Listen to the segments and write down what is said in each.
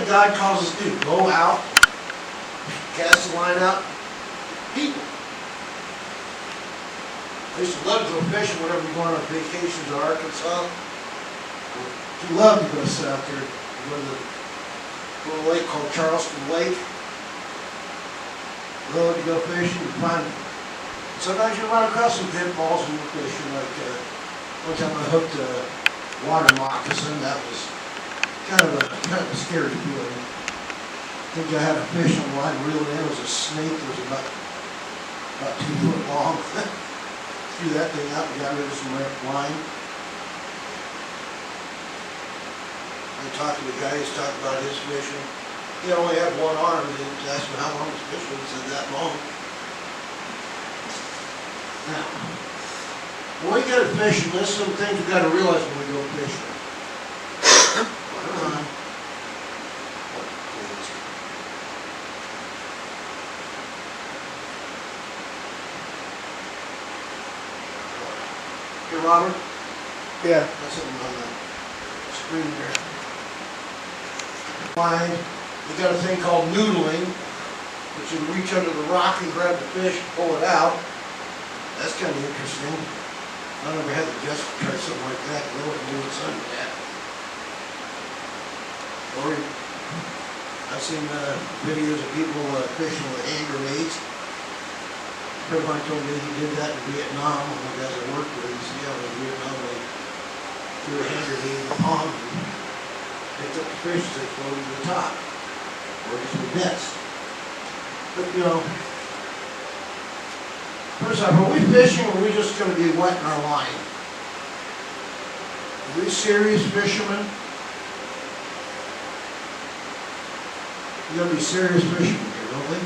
that God calls us to do. Go out, cast the line out, people. I used to love to go fishing whenever we go on vacations to Arkansas. I love to go sit out there, go to the little lake called Charleston Lake. Love to go fishing and find. Sometimes you run across some pitfalls when you're fishing. Like one time I hooked a water moccasin. That was kind of a scary feeling. I think I had a fish on the line reeled in. It was a snake that was about 2 foot long. Threw that thing out and got rid of some line. I talked to the guy, he's talking about his fishing. He only had one arm, and he asked me how long his fishing. He said that long. Now, when we go fishing, this is some things we've got to realize when we go fishing. Here, Robert? Yeah. That's something on the screen there. Line, we got a thing called noodling, which you reach under the rock and grab the fish, pull it out. That's kind of interesting. I never had the guts to try something like that. I wouldn't do what's under that. Or I've seen videos of people fishing with hand grenades. Everybody told me he did that in Vietnam. One of the guys I worked with, he said, yeah, in Vietnam they threw a hand grenade in the pond and picked up the fish as they floated to the top. Or just with nets. But you know, first off, are we fishing or are we just going to be wetting our line? Are we serious fishermen? We're going to be serious fishermen here, don't we?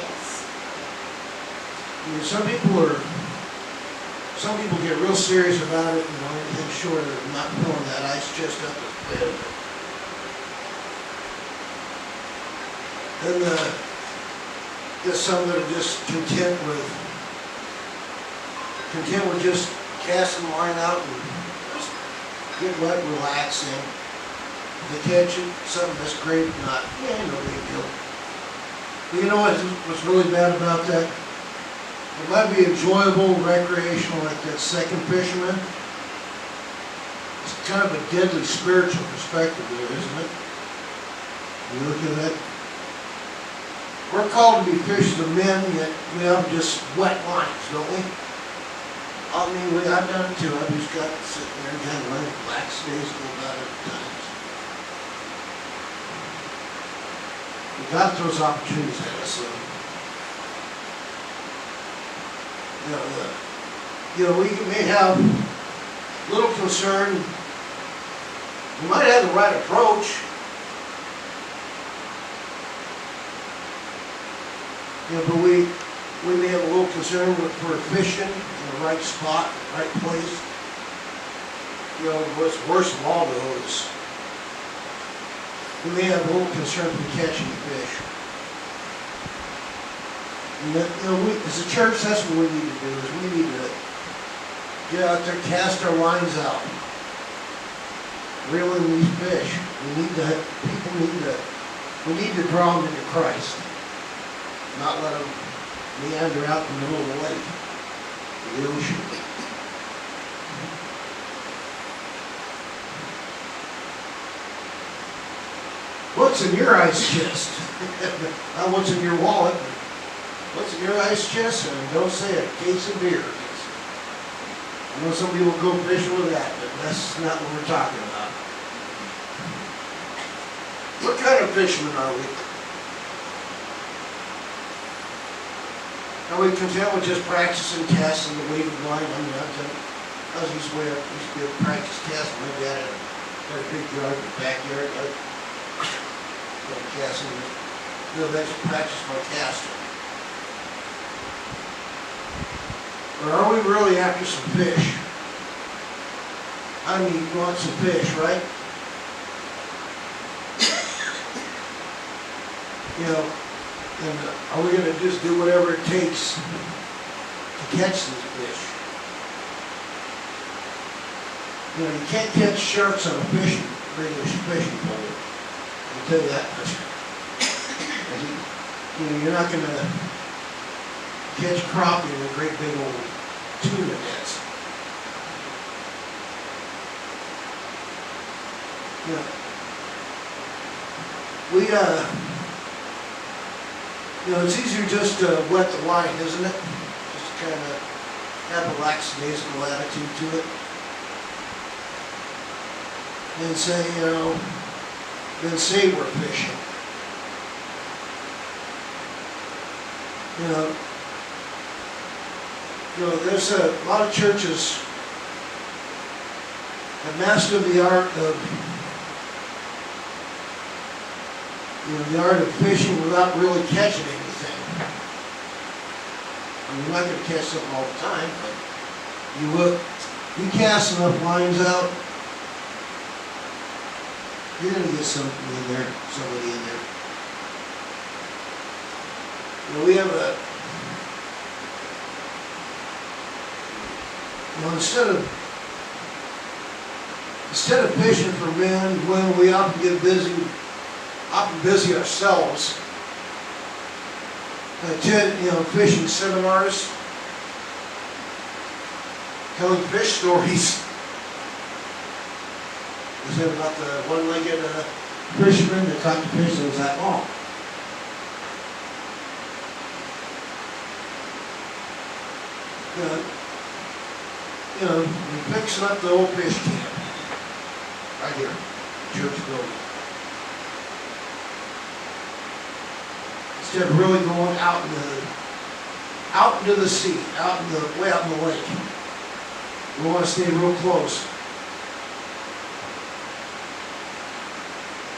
Yes. I mean, some people get real serious about it, you know, anything short of not pulling that ice chest up is bad. Then there's some that are just content with just casting the line out and just get wet, relaxing. If they catch it, something that's great. If not, yeah, no big deal. But you know what's really bad about that? It might be enjoyable, recreational, like that second fisherman. It's kind of a deadly spiritual perspective there, isn't it? You look at that. We're called to be fishers of men, yet we have just wet lines, don't we? I mean, I've done it too. I've just got to sit there and kind of let it relax days go about it at times. God throws opportunities at us. So. We may have little concern. We might have the right approach. But we may have a little concern with for fishing in the right spot, right place. What's worst of all though is we may have a little concern for catching fish. As a church, that's what we need to do, is we need to get out there, cast our lines out, reel in these fish. We need to draw them into Christ, not let them meander out in the middle of the lake, the ocean. What's in your ice chest? Not what's in your wallet. What's in your ice chest? And don't say a case of beer. I know some people go fishing with that, but that's not what we're talking about. What kind of fishermen are we? Are we content with just practicing casting the weighted line? I mean, I was used to be able to practice casting. Maybe I had a big yard, a backyard. Casting. That's practice my casting. Or are we really after some fish? I mean, you want some fish, right? And are we going to just do whatever it takes to catch these fish? You can't catch sharks on a regular fishing pole. You tell you that much. You're not going to catch crappie in a great big old tuna nets. Yeah. It's easier just to wet the line, isn't it? Just to kind of have a lackadaisical attitude to it. And say, then say we're fishing. There's a lot of churches have mastered the art of fishing without really catching anything. You're not going to catch something all the time, but you cast enough lines out, you're going to get somebody in there. We have instead of fishing for men, women, we often get busy ourselves. I attend, fishing seminars, telling fish stories. Is it about the one-legged fisherman that caught the fish that was that long? We're fixing up the old fish camp right here, church building. Instead of really going out into the sea, way out in the lake, we want to stay real close.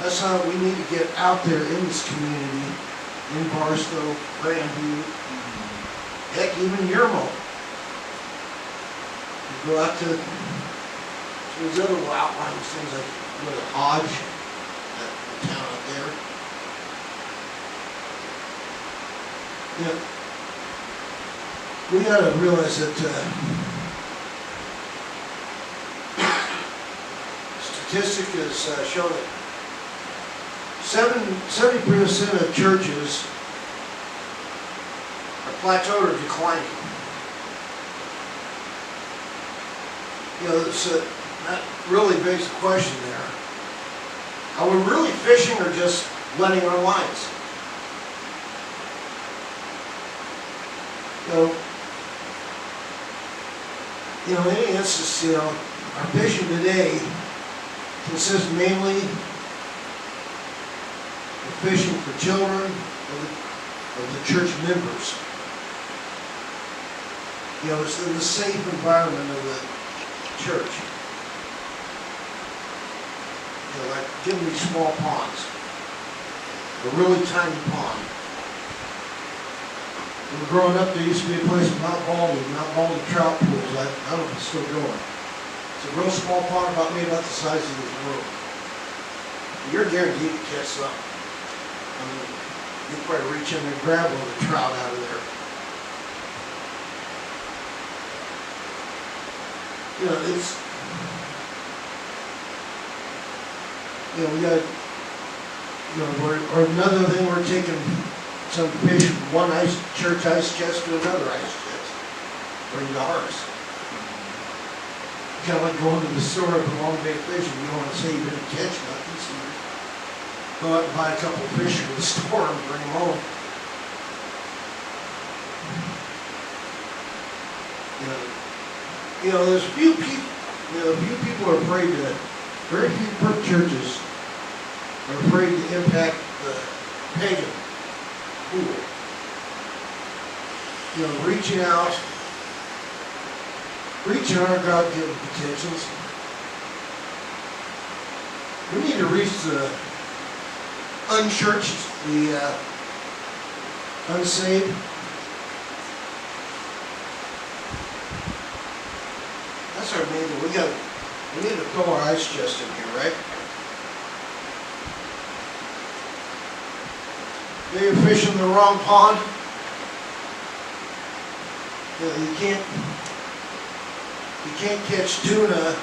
That's how we need to get out there in this community, in Barstow, Grandview, heck, even Yermo. Go out to those other outlines, things like Hodge, that town up there. We got to realize that statistic has shown that 70% of churches are plateaued or declining. That really begs the question there. Are we really fishing or just letting our lines? In any instance, our fishing today consists mainly of fishing for children of the church members. It's in the safe environment of the church. Like giving these small ponds, a really tiny pond. When we were growing up, there used to be a place in Mount Baldy trout pools. I don't know if it's still going. It's a real small pond, about the size of this room. You're guaranteed to catch something. You probably reach in and grab one of the trout out of there. We got, or another thing, we're taking some fish from one church ice chest to another ice chest, bring the harvest. Kind of like going to the store with a long day fishing. You don't want to say you didn't catch nothing, so you go out and buy a couple of fish from the store and bring them home. There's few people. Few people are afraid very few churches are afraid to impact the pagan pool. Reaching our God-given potentials. We need to reach the unchurched, the unsaved. That's our main goal. We need to fill our ice chest in here, right? Maybe you're fishing in the wrong pond. You can't catch tuna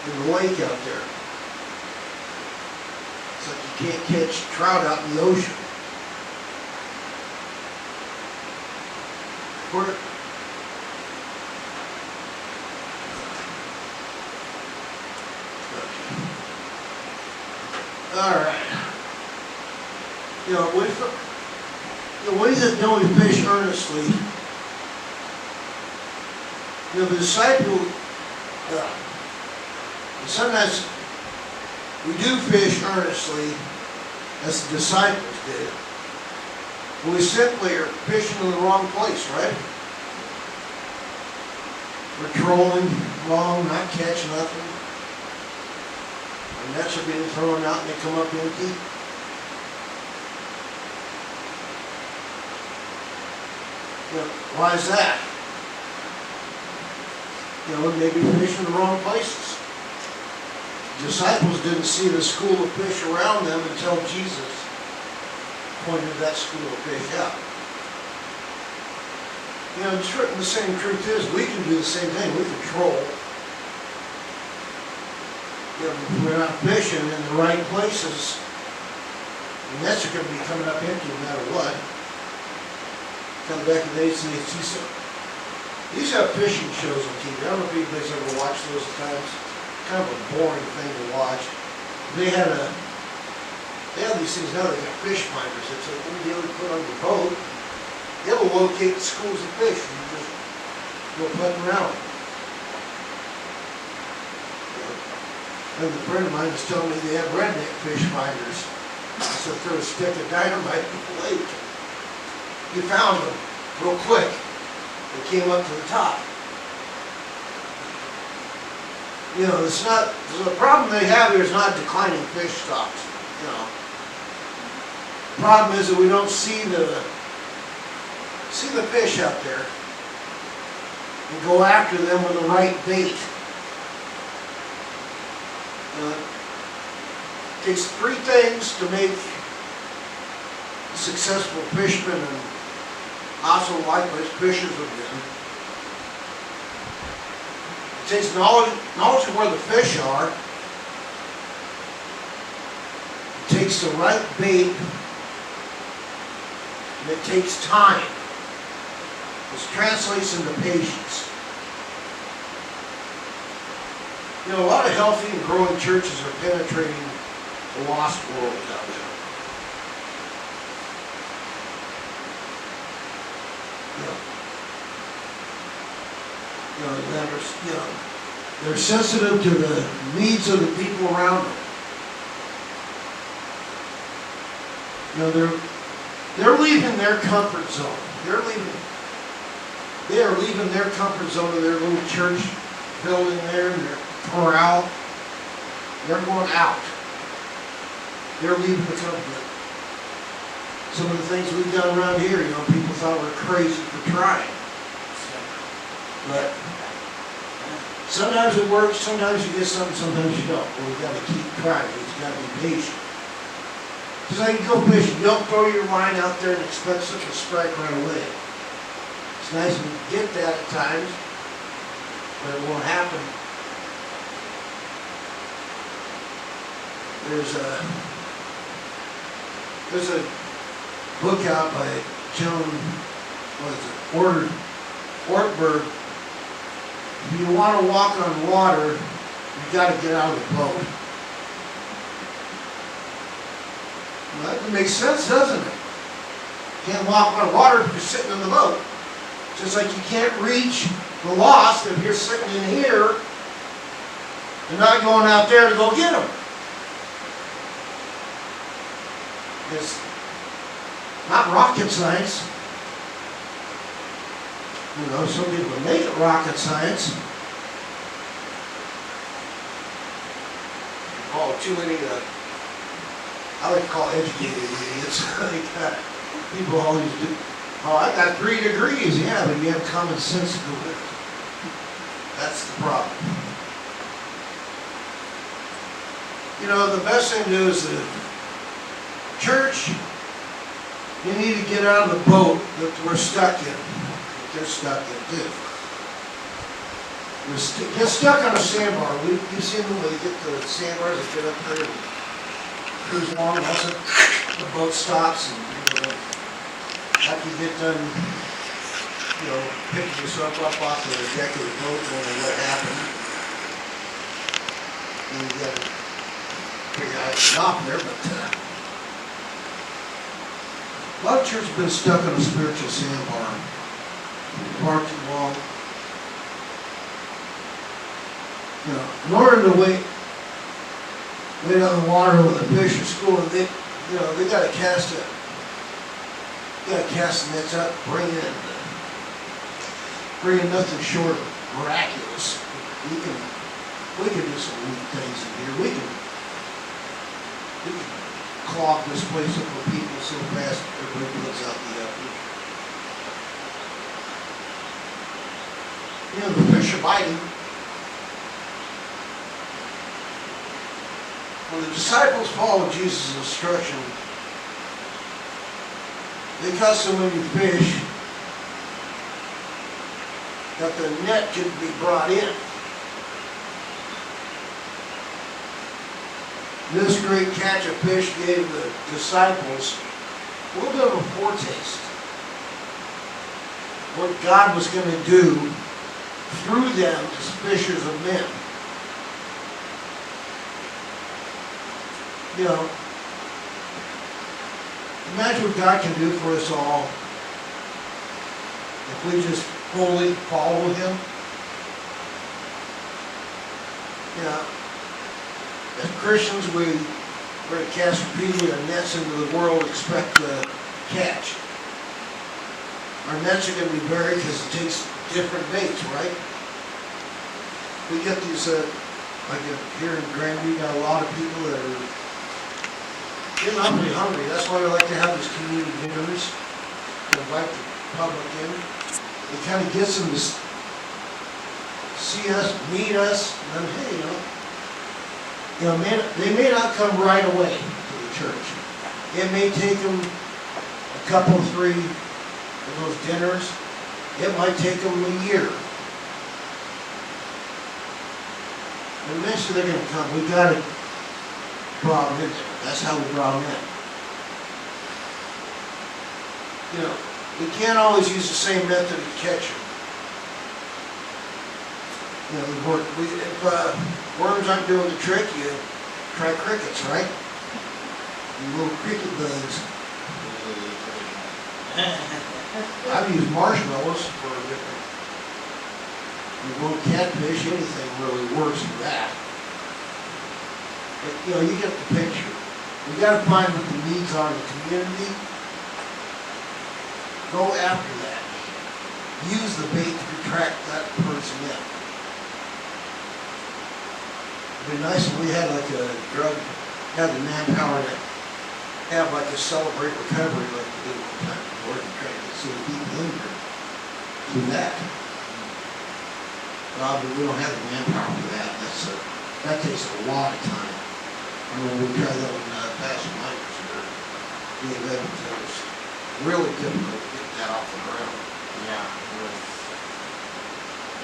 in the lake out there. It's like you can't catch trout out in the ocean. We're, all right. You know, the way that we fish earnestly, you know, the disciple, sometimes we do fish earnestly as the disciples did. We simply are fishing in the wrong place, right? We're trolling wrong, not catching nothing. Our nets are being thrown out and they come up empty. You know, why is that? You know, maybe fishing in the wrong places. The disciples didn't see the school of fish around them until Jesus pointed that school of fish out. You know, the same truth is, we can do the same thing. We can troll. You know, if we're not fishing in the right places, the nets are going to be coming up empty no matter what. Come back in the days and they see some. These have fishing shows on TV. I don't know if anybody's ever watched those at times. Kind of a boring thing to watch. They have these things now. They got fish finders. It's like when you put on your boat, it'll locate the schools of fish. And you just go putting around. And a friend of mine was telling me they have redneck fish finders. So throw a stick of dynamite in the lake. You found them real quick. They came up to the top. You know, it's not, the problem they have here is not declining fish stocks, you know. The problem is that we don't see the fish out there and go after them with the right bait. It takes three things to make a successful fisherman and also likewise fishers of them. It takes knowledge of where the fish are. It takes the right bait. And it takes time. This translates into patience. You know, a lot of healthy and growing churches are penetrating the lost world out there. They're sensitive to the needs of the people around them. You know, they're leaving their comfort zone. They are leaving their comfort zone of their little church building there and their corral. They're going out. They're leaving the comfort. Some of the things we've done around here, you know, people thought we're crazy for trying. But sometimes it works, sometimes you get something, sometimes you don't. Well, we've got to keep trying. We've got to be patient. Just like you go fishing, you don't throw your line out there and expect something to strike right away. It's nice when you get that at times, but it won't happen. There's a book out by Joan, Ortberg. If you want to walk on water, you've got to get out of the boat. Well, that makes sense, doesn't it? You can't walk on water if you're sitting in the boat. Just like you can't reach the lost if you're sitting in here and not going out there to go get them. It's not rocket science. You know, some people make it rocket science. Oh, too many, I like to call educated idiots. People always do. Oh, I got 3 degrees. Yeah, but you have common sense to go with it. That's the problem. You know, the best thing to do is the church, you need to get out of the boat that we're stuck in. They're stuck in too. Get stuck on a sandbar. You've seen them when they get the sandbars that get up there and cruise along, also the boat stops, and after you get done, picking yourself up off the deck of the boat, wondering what happened, and you gotta figure out how to stop there, but a lot of churches have been stuck on a spiritual sandbar, far too long. In order to wait on the water with a fish or school, they gotta cast the nets up, bring in nothing short of miraculous. We can do some neat things in here. We can clog this place up with people so fast everybody puts out the the fish are biting. When the disciples followed Jesus' instruction, they caught so many fish that the net could be brought in. This great catch of fish gave the disciples a little bit of a foretaste of what God was going to do through them as fishers of men. Imagine what God can do for us all if we just wholly follow Him. As Christians, we're going to cast repeatedly our nets into the world, expect to catch. Our nets are going to be buried because it takes different baits, right? We get these, like here in Grandview, got a lot of people that are getting awfully hungry. That's why we like to have these community dinners to invite the public in. It kind of gets them to see us, meet us, and then, hey, they may not come right away to the church. It may take them a couple, 3 of those dinners. It might take them a year. And eventually they're going to come. We've got to draw them in there. That's how we draw them in. We can't always use the same method to catch them. If worms aren't doing the trick, you try crickets, right? Little cricket bugs. I've used marshmallows for different. You won't catfish, anything really works for that. But you get the picture. We got to find what the needs are in the community. Go after that. Use the bait to attract that person in. It'd be nice if we had like a drug, had the manpower to have like a celebrate recovery like we did one time before and try to get so many people in here through that. But we don't have the manpower for that. That takes a lot of time. I mean, we tried that when Pastor Mike was here. It was really difficult to get that off the ground. Yeah, it was.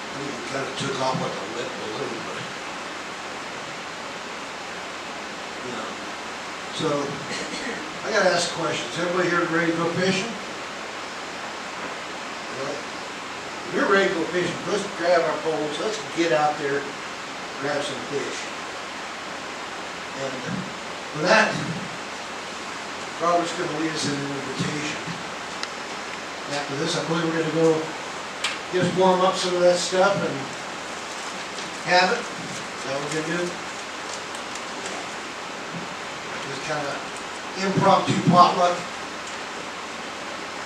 I think it kind of took off like a lead balloon, but so I gotta ask questions. Everybody here ready to go fishing? Well, if you're ready to go fishing, let's grab our poles, let's get out there, grab some fish. And for that, Robert's going to lead us in an invitation. After this, I believe we're going to go just warm up some of that stuff and have it. Is that what we're going to do? Just kind of impromptu potluck.